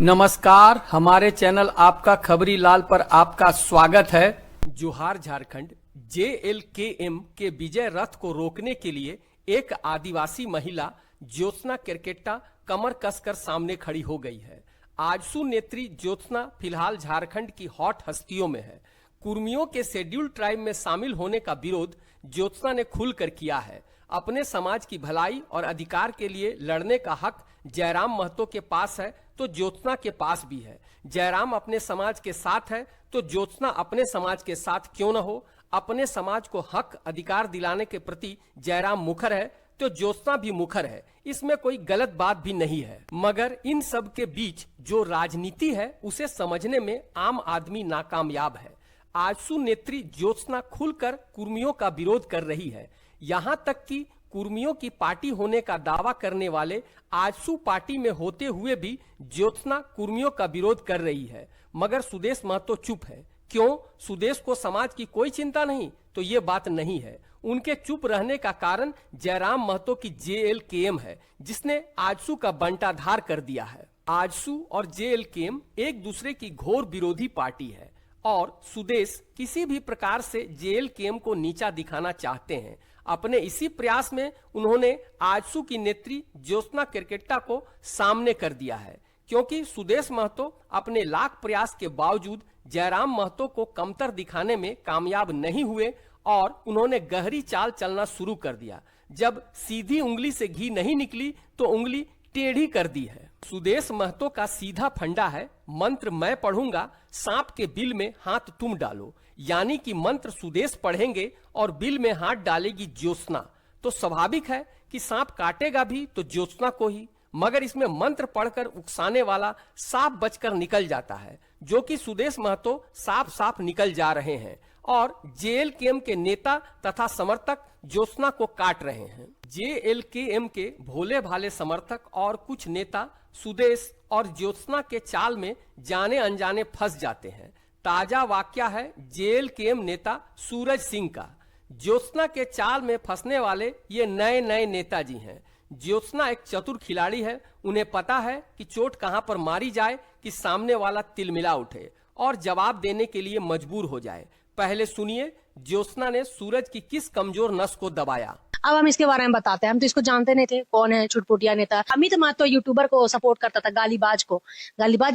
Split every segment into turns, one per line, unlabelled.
नमस्कार, हमारे चैनल आपका खबरी लाल पर आपका स्वागत है। जोहार झारखंड। JLKM के विजय रथ को रोकने के लिए एक आदिवासी महिला ज्योत्सना केरकेट्टा कमर कसकर सामने खड़ी हो गई है। आजसू नेत्री ज्योत्सना फिलहाल झारखंड की हॉट हस्तियों में है। कुर्मियों के शेड्यूल ट्राइब में शामिल होने का विरोध ज्योत्सना ने खुलकर किया है। अपने समाज की भलाई और अधिकार के लिए लड़ने का हक जयराम महतो के पास है तो ज्योत्सना के पास भी है। जयराम अपने समाज के साथ है तो ज्योत्सना अपने समाज के साथ क्यों न हो। अपने समाज को हक अधिकार दिलाने के प्रति जयराम मुखर है तो ज्योत्सना भी मुखर है। इसमें कोई गलत बात भी नहीं है, मगर इन सब के बीच जो राजनीति है उसे समझने में आम आदमी नाकामयाब है। आजसू नेत्री ज्योत्सना खुलकर कुर्मियों का विरोध कर रही है। यहाँ तक कि कुर्मियों की पार्टी होने का दावा करने वाले आजसू पार्टी में होते हुए भी ज्योत्सना कुर्मियों का विरोध कर रही है। मगर सुदेश महतो चुप है। क्यों? सुदेश को समाज की कोई चिंता नहीं? तो ये बात नहीं है। उनके चुप रहने का कारण जयराम महतो की JLKM है, जिसने आजसू का बंटाधार कर दिया है। आजसू और JLKM एक दूसरे की घोर विरोधी पार्टी है और सुदेश किसी भी प्रकार से JLKM को नीचा दिखाना चाहते हैं। अपने इसी प्रयास में उन्होंने आजसू की नेत्री ज्योत्सना केरकेट्टा को सामने कर दिया है, क्योंकि सुदेश महतो अपने लाख प्रयास के बावजूद जयराम महतो को कमतर दिखाने में कामयाब नहीं हुए और उन्होंने गहरी चाल चलना शुरू कर दिया। जब सीधी उंगली से घी नहीं निकली तो उंगली टेढ़ी कर दी है। सुदेश महतो का सीधा फंडा है, मंत्र मैं पढ़ूंगा, सांप के बिल में हाथ तुम डालो। यानी कि मंत्र सुदेश पढ़ेंगे और बिल में हाथ डालेगी ज्योत्सना, तो स्वाभाविक है कि सांप काटेगा भी तो ज्योत्सना को ही। मगर इसमें मंत्र पढ़कर उकसाने वाला साफ बचकर निकल जाता है, जो कि सुदेश महतो साफ साफ निकल जा रहे हैं और JLKM के नेता तथा समर्थक ज्योत्सना को काट रहे हैं। JLKM के भोले भाले समर्थक और कुछ नेता सुदेश और ज्योत्सना के चाल में जाने अनजाने फंस जाते हैं। ताजा वाकया है JLKM नेता सूरज सिंह का। ज्योत्सना के चाल में फंसने वाले ये नए नए नेताजी हैं। ज्योत्सना एक चतुर खिलाड़ी है। उन्हें पता है कि चोट कहां पर मारी जाए कि सामने वाला तिलमिला उठे और जवाब देने के लिए मजबूर हो जाए। पहले सुनिए ज्योत्सना ने सूरज की किस कमजोर नस को दबाया।
अब हम इसके बारे में बताते हैं। हम तो इसको जानते नहीं थे कौन है छुटपुटिया नेता। अमित महतो यूट्यूबर को सपोर्ट करता था, गालीबाज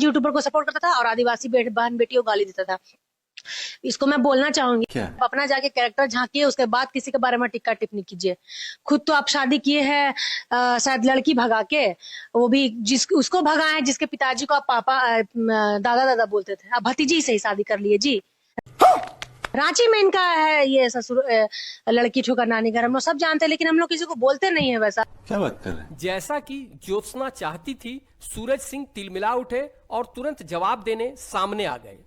यूट्यूबर को सपोर्ट करता था और आदिवासी बहन बेटियों को गाली देता था। इसको मैं बोलना चाहूंगी, अपना जाके कैरेक्टर झांकिए, उसके बाद किसी के बारे में टिक्का टिप्पणी कीजिए। खुद तो आप शादी किए हैं शायद लड़की भगा के, वो भी उसको भगाए जिसके पिताजी को आप पापा दादा दादा बोलते थे। अब भतीजी से ही शादी कर लिए जी। रांची में इनका है ये ससुर लड़की ठोकर नानी घर, हम लोग सब जानते हैं, लेकिन हम लोग किसी को बोलते नहीं है। वैसा
क्या बात कर रहे हैं?
जैसा कि ज्योत्सना चाहती थी, सूरज सिंह तिलमिला उठे और तुरंत जवाब देने सामने आ गए।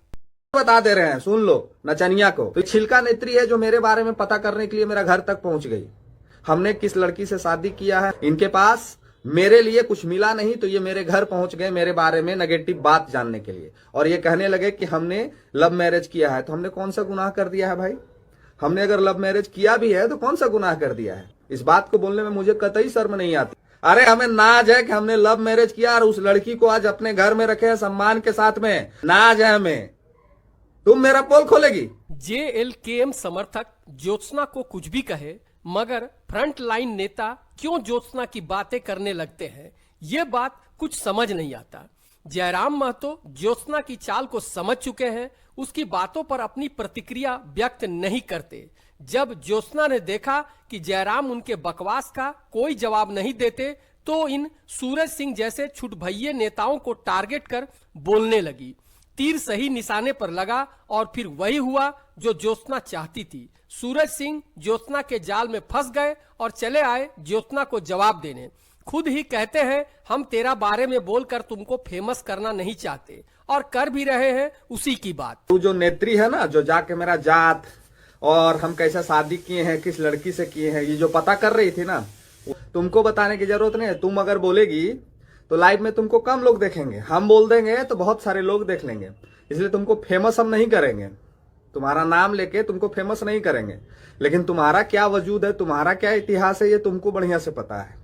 बता दे रहे हैं, सुन लो नचनिया को। तो छिलका नेत्री है जो मेरे बारे में पता करने के लिए मेरा घर तक पहुंच गई। हमने किस लड़की से शादी किया है, इनके पास मेरे लिए कुछ मिला नहीं तो ये मेरे घर पहुंच गए मेरे बारे में नेगेटिव बात जानने के लिए, और ये कहने लगे कि हमने लव मैरिज किया है। तो हमने कौन सा गुनाह कर दिया है भाई? हमने अगर लव मैरिज किया भी है तो कौन सा गुनाह कर दिया है? इस बात को बोलने में मुझे कतई शर्म नहीं आती। अरे हमें नाज है कि हमने लव मैरिज किया और उस लड़की को आज अपने घर में रखे हैं सम्मान के साथ में। नाज है हमें। तुम मेरा पोल खोलेगी?
JLKM समर्थक ज्योत्सना को कुछ भी कहे, मगर फ्रंट लाइन नेता क्यों ज्योत्सना की बातें करने लगते हैं, ये बात कुछ समझ नहीं आता। जयराम महतो ज्योत्सना की चाल को समझ चुके हैं, उसकी बातों पर अपनी प्रतिक्रिया व्यक्त नहीं करते। जब ज्योत्सना ने देखा कि जयराम उनके बकवास का कोई जवाब नहीं देते, तो इन सूरज सिंह जैसे छुटभइये नेताओं को टारगेट कर बोलने लगी। तीर सही निशाने पर लगा और फिर वही हुआ जो ज्योत्सना चाहती थी। सूरज सिंह ज्योत्सना के जाल में फंस गए और चले आए ज्योत्सना को जवाब देने। खुद ही कहते हैं हम तेरा बारे में बोलकर तुमको फेमस करना नहीं चाहते, और कर भी रहे हैं उसी की बात।
तू जो नेत्री है ना, जो जाके मेरा जात और हम कैसे शादी किए हैं, किस लड़की से किए हैं, ये जो पता कर रही थी ना, तुमको बताने की जरूरत नहीं है। तुम अगर बोलेगी तो लाइव में तुमको कम लोग देखेंगे, हम बोल देंगे तो बहुत सारे लोग देख लेंगे। इसलिए तुमको फेमस हम नहीं करेंगे, तुम्हारा नाम लेके तुमको फेमस नहीं करेंगे, लेकिन तुम्हारा क्या वजूद है, तुम्हारा क्या इतिहास है, ये तुमको बढ़िया से पता है।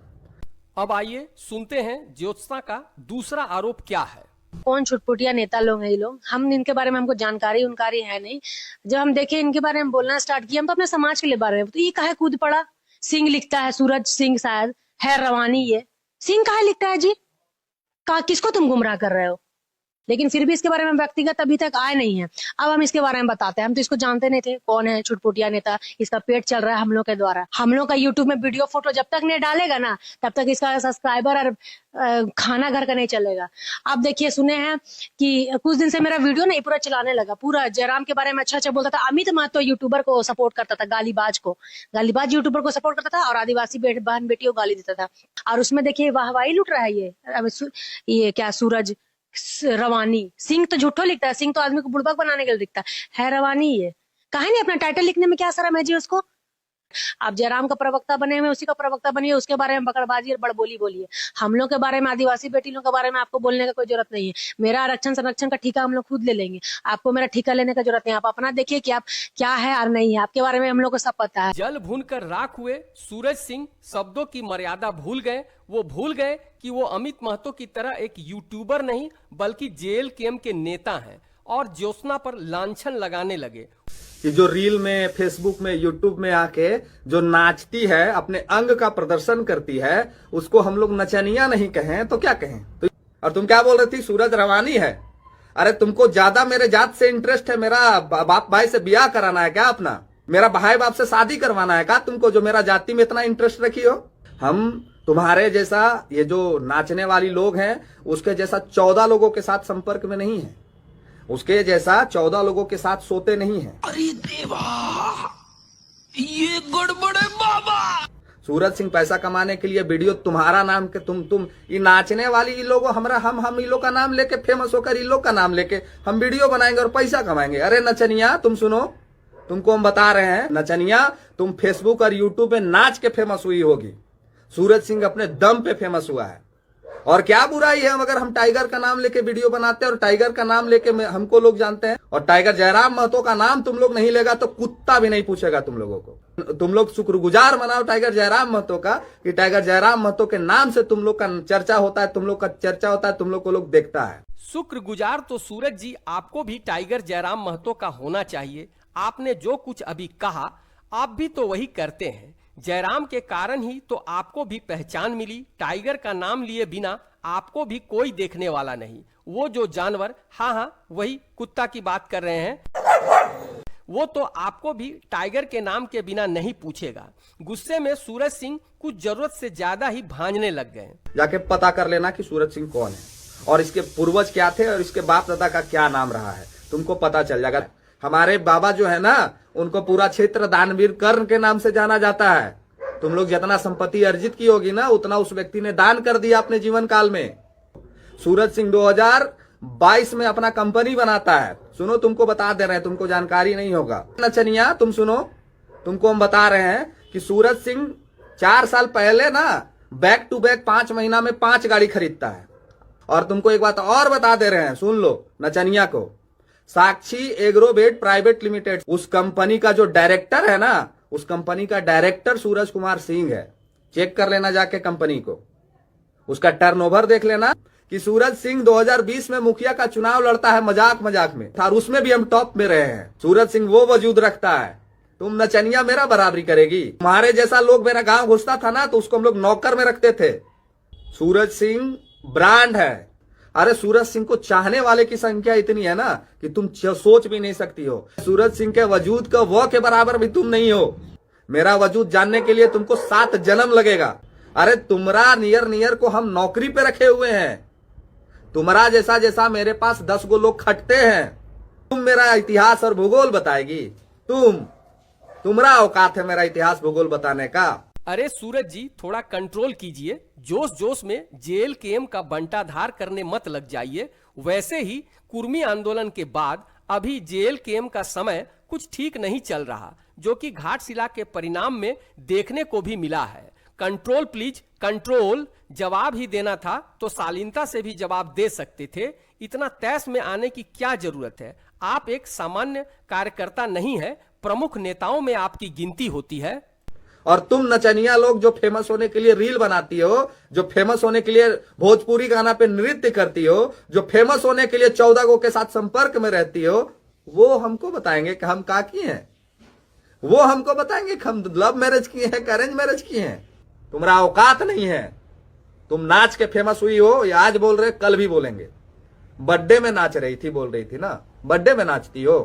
अब आइए सुनते हैं ज्योत्सना का दूसरा आरोप क्या है।
कौन छुटपुटिया नेता लोग हैं ये लोग, हम इनके बारे में हमको जानकारी उनकारी है नहीं। जब हम देखे इनके बारे में बोलना स्टार्ट किया, हम तो अपने समाज के लिए बारे में, तो ये काहे कूद पड़ा। सिंह लिखता है, सूरज सिंह शायद है, रवानी, ये सिंह काहे लिखता है जी? किसको तुम गुमराह कर रहे हो? लेकिन फिर भी इसके बारे में व्यक्तिगत अभी तक आए नहीं है। अब हम इसके बारे में बताते हैं, हम तो इसको जानते नहीं थे कौन है छुटपुटिया नेता। इसका पेट चल रहा है हम लोग के द्वारा। हम लोग का यूट्यूब में वीडियो फोटो जब तक नहीं डालेगा ना, तब तक इसका सब्सक्राइबर और खाना घर का नहीं चलेगा। आप देखिए, सुने हैं कि कुछ दिन से मेरा वीडियो नहीं पूरा चलाने लगा, पूरा जयराम के बारे में अच्छा अच्छा बोलता था। अमित महतो यूट्यूबर को सपोर्ट करता था, गालीबाज यूट्यूबर को सपोर्ट करता था और आदिवासी बहन बेटियों को गाली देता था। और उसमें देखिए वाहवाही लूट रहा है ये क्या सूरज रवानी। सिंह तो झूठो लिखता है, सिंह तो आदमी को बुड़बक बनाने के लिए लिखता है रवानी। ये काहे नहीं अपना टाइटल लिखने में क्या शर्म है जी उसको? आप जयराम का प्रवक्ता बने हुए, उसी का प्रवक्ता बनिए, उसके बारे में बकड़बाजी और बड़बोली बोलिए। हम लोग के बारे में, आदिवासी बेटी लोग के बारे में आपको बोलने का कोई जरूरत नहीं है। मेरा आरक्षण संरक्षण का ठेका हम लोग खुद ले लेंगे, आपको मेरा ठेका लेने का जरूरत नहीं है। आप अपना देखिए कि आप क्या है और नहीं है, आपके बारे में हम लोग को सब पता है।
जल भून कर राख हुए सूरज सिंह शब्दों की मर्यादा भूल गए। वो भूल गए कि वो अमित महतो की तरह एक यूट्यूबर नहीं बल्कि JLKM के नेता हैं, और ज्योत्सना पर लांछन लगाने लगे
कि जो रील में, फेसबुक में, यूट्यूब में आके जो नाचती है, अपने अंग का प्रदर्शन करती है, उसको हम लोग नचनिया नहीं कहें तो क्या कहें? तो और तुम क्या बोल रही थी? सूरज रवानी है। अरे तुमको ज्यादा मेरे जात से इंटरेस्ट है, मेरा बाप भाई से ब्याह कराना है क्या अपना? मेरा भाई बाप से शादी करवाना है क्या तुमको, जो मेरा जाति में इतना इंटरेस्ट रखी हो? हम तुम्हारे जैसा, ये जो नाचने वाली लोग हैं, उसके जैसा 14 लोगों के साथ संपर्क में नहीं है, उसके जैसा 14 लोगों के साथ सोते नहीं है।
अरे देवा, ये गड़बड़ है बाबा।
सूरज सिंह पैसा कमाने के लिए वीडियो तुम्हारा नाम के तुम ये नाचने वाली इन लोगों, हम इन लोग का नाम लेके फेमस होकर, इन लोग का नाम लेके हम वीडियो बनाएंगे और पैसा कमाएंगे। अरे नचनिया, तुम सुनो, तुमको हम बता रहे हैं, नचनिया, तुम फेसबुक और यूट्यूब पे नाच के फेमस हुई होगी। सूरज सिंह अपने दम पे फेमस हुआ है। और क्या बुराई है अगर हम टाइगर का नाम लेके वीडियो बनाते हैं और टाइगर का नाम लेके हमको लोग जानते हैं, और टाइगर जयराम महतो का नाम तुम लोग नहीं लेगा तो कुत्ता भी नहीं पूछेगा तुम लोगों को। तुम लोग शुक्रगुजार मनाओ टाइगर जयराम महतो का, कि टाइगर जयराम महतो के नाम से तुम लोग का चर्चा होता है, तुम लोग का चर्चा होता है, तुम लोग को लोग देखता है।
शुक्रगुजार तो सूरज जी आपको भी टाइगर जयराम महतो का होना चाहिए। आपने जो कुछ अभी कहा, आप भी तो वही करते हैं। जयराम के कारण ही तो आपको भी पहचान मिली। टाइगर का नाम लिए बिना आपको भी कोई देखने वाला नहीं। वो जो जानवर, हाँ वही कुत्ता की बात कर रहे हैं, वो तो आपको भी टाइगर के नाम के बिना नहीं पूछेगा। गुस्से में सूरज सिंह कुछ जरूरत से ज्यादा ही भांजने लग गए।
जाके पता कर लेना कि सूरज सिंह कौन है और इसके पूर्वज क्या थे और इसके बाप दादा का क्या नाम रहा है, तुमको पता चल जाएगा। हमारे बाबा जो है ना, उनको पूरा क्षेत्र दानवीर कर्ण के नाम से जाना जाता है। तुम लोग जितना संपत्ति अर्जित की होगी ना, उतना उस व्यक्ति ने दान कर दिया अपने जीवन काल में। सूरज सिंह 2022 में अपना कंपनी बनाता है। सुनो, तुमको बता दे रहे हैं, तुमको जानकारी नहीं होगा नचनिया, तुम सुनो, तुमको हम बता रहे हैं कि सूरज सिंह 4 साल पहले ना बैक टू बैक 5 महीना में 5 गाड़ी खरीदता है। और तुमको एक बात और बता दे रहे हैं, सुन लो नचनिया को, साक्षी एग्रोवेट प्राइवेट लिमिटेड, उस कंपनी का जो डायरेक्टर है ना, उस कंपनी का डायरेक्टर सूरज कुमार सिंह है। चेक कर लेना जाके कंपनी को, उसका टर्नओवर देख लेना कि सूरज सिंह 2020 में मुखिया का चुनाव लड़ता है मजाक में, और उसमें भी हम टॉप में रहे हैं। सूरज सिंह वो वजूद रखता है। तुम नचनिया मेरा बराबरी करेगी? तुम्हारे जैसा लोग मेरा गांव घुसता था ना, तो उसको हम लोग नौकर में रखते थे। सूरज सिंह ब्रांड है। अरे सूरज सिंह को चाहने वाले की संख्या इतनी है ना कि तुम सोच भी नहीं सकती हो। सूरज सिंह के वजूद का वो के बराबर भी तुम नहीं हो। मेरा वजूद जानने के लिए तुमको 7 जन्म लगेगा। अरे तुमरा नियर को हम नौकरी पे रखे हुए हैं। तुम्हारा जैसा मेरे पास 10 गो लोग खटते हैं। तुम मेरा इतिहास और भूगोल बताएगी? तुम्हारा औकात है मेरा इतिहास भूगोल बताने का?
अरे सूरज जी, थोड़ा कंट्रोल कीजिए। जोश में JLKM का बंटाधार करने मत लग जाइए। वैसे ही कुर्मी आंदोलन के बाद अभी JLKM का समय कुछ ठीक नहीं चल रहा, जो कि घाटशिला के परिणाम में देखने को भी मिला है। Control please, control. जवाब ही देना था तो शालीनता से भी जवाब दे सकते थे। इतना तैश में आने की क्या जरूरत है? आप एक सामान्य कार्यकर्ता नहीं है, प्रमुख नेताओं में आपकी गिनती होती है।
और तुम नचनिया लोग जो फेमस होने के लिए रील बनाती हो, जो फेमस होने के लिए भोजपुरी गाना पे नृत्य करती हो, जो फेमस होने के लिए 14 गो के साथ संपर्क में रहती हो, वो हमको बताएंगे कि हम का किए हैं। वो हमको बताएंगे कि हम लव मैरिज किए हैं, अरेंज मैरिज किए हैं। तुम्हारा औकात नहीं है। तुम नाच के फेमस हुई हो, ये आज बोल रहे, कल भी बोलेंगे। बर्थडे में नाच रही थी, बोल रही थी ना, बर्थडे में नाचती हो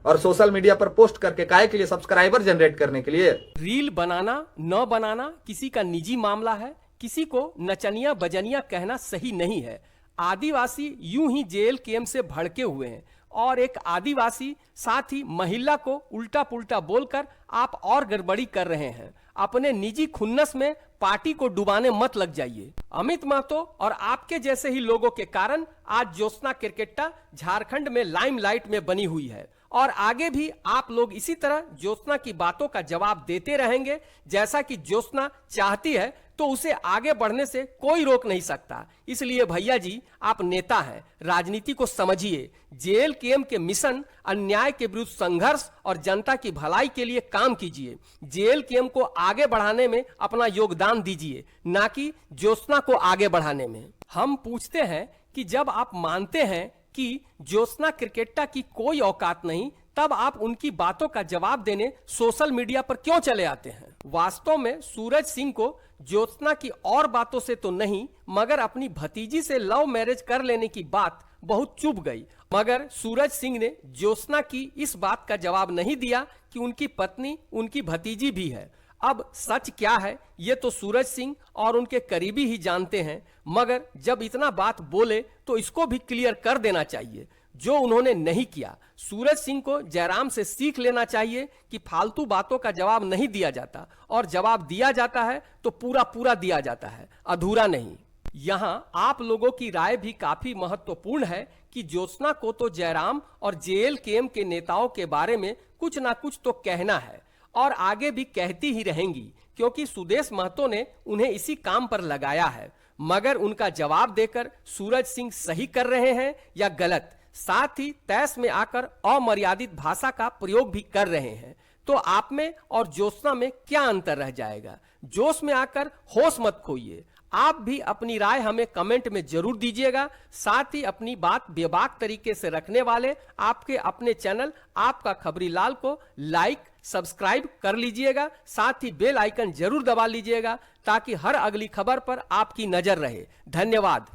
और सोशल मीडिया पर पोस्ट करके काहे के लिए? सब्सक्राइबर जनरेट करने के लिए।
रील बनाना न बनाना किसी का निजी मामला है, किसी को नचनिया बजनिया कहना सही नहीं है। आदिवासी यूं ही जेल केम से भड़के हुए हैं और एक आदिवासी साथ ही महिला को उल्टा पुल्टा बोलकर आप और गड़बड़ी कर रहे हैं। अपने निजी खुन्नस में पार्टी को डुबाने मत लग जाइए। अमित महतो और आपके जैसे ही लोगों के कारण आज ज्योत्सना केरकेट्टा झारखंड में लाइमलाइट में बनी हुई है और आगे भी आप लोग इसी तरह ज्योत्सना की बातों का जवाब देते रहेंगे। जैसा कि ज्योत्सना चाहती है तो उसे आगे बढ़ने से कोई रोक नहीं सकता। इसलिए भैया जी, आप नेता हैं, राजनीति को समझिए। जेल केम के मिशन अन्याय के विरुद्ध संघर्ष और जनता की भलाई के लिए काम कीजिए। जेल केम को आगे बढ़ाने में अपना योगदान दीजिए, ना कि ज्योत्सना को आगे बढ़ाने में। हम पूछते हैं कि जब आप मानते हैं कि ज्योत्सना केरकेट्टा की कोई औकात नहीं, तब आप उनकी बातों का जवाब देने सोशल मीडिया पर क्यों चले आते हैं? वास्तव में सूरज सिंह को ज्योत्सना की और बातों से तो नहीं, मगर अपनी भतीजी से लव मैरिज कर लेने की बात बहुत चुभ गई। मगर सूरज सिंह ने ज्योत्सना की इस बात का जवाब नहीं दिया कि उनकी पत्नी उनकी भतीजी भी है। अब सच क्या है ये तो सूरज सिंह और उनके करीबी ही जानते हैं, मगर जब इतना बात बोले तो इसको भी क्लियर कर देना चाहिए, जो उन्होंने नहीं किया। सूरज सिंह को जयराम से सीख लेना चाहिए कि फालतू बातों का जवाब नहीं दिया जाता, और जवाब दिया जाता है तो पूरा पूरा दिया जाता है, अधूरा नहीं। यहां आप लोगों की राय भी काफी महत्वपूर्ण है कि ज्योत्सना को तो जयराम और जेएल केम के नेताओं के बारे में कुछ ना कुछ तो कहना है और आगे भी कहती ही रहेंगी, क्योंकि सुदेश महतो ने उन्हें इसी काम पर लगाया है। मगर उनका जवाब देकर सूरज सिंह सही कर रहे हैं या गलत, साथ ही तैश में आकर अमर्यादित भाषा का प्रयोग भी कर रहे हैं, तो आप में और ज्योत्सना में क्या अंतर रह जाएगा? जोश में आकर होश मत खोइए। आप भी अपनी राय हमें कमेंट में जरूर दीजिएगा। साथ ही अपनी बात बेबाक तरीके से रखने वाले आपके अपने चैनल आपका खबरी लाल को लाइक सब्सक्राइब कर लीजिएगा। साथ ही बेल आइकन जरूर दबा लीजिएगा ताकि हर अगली खबर पर आपकी नजर रहे। धन्यवाद।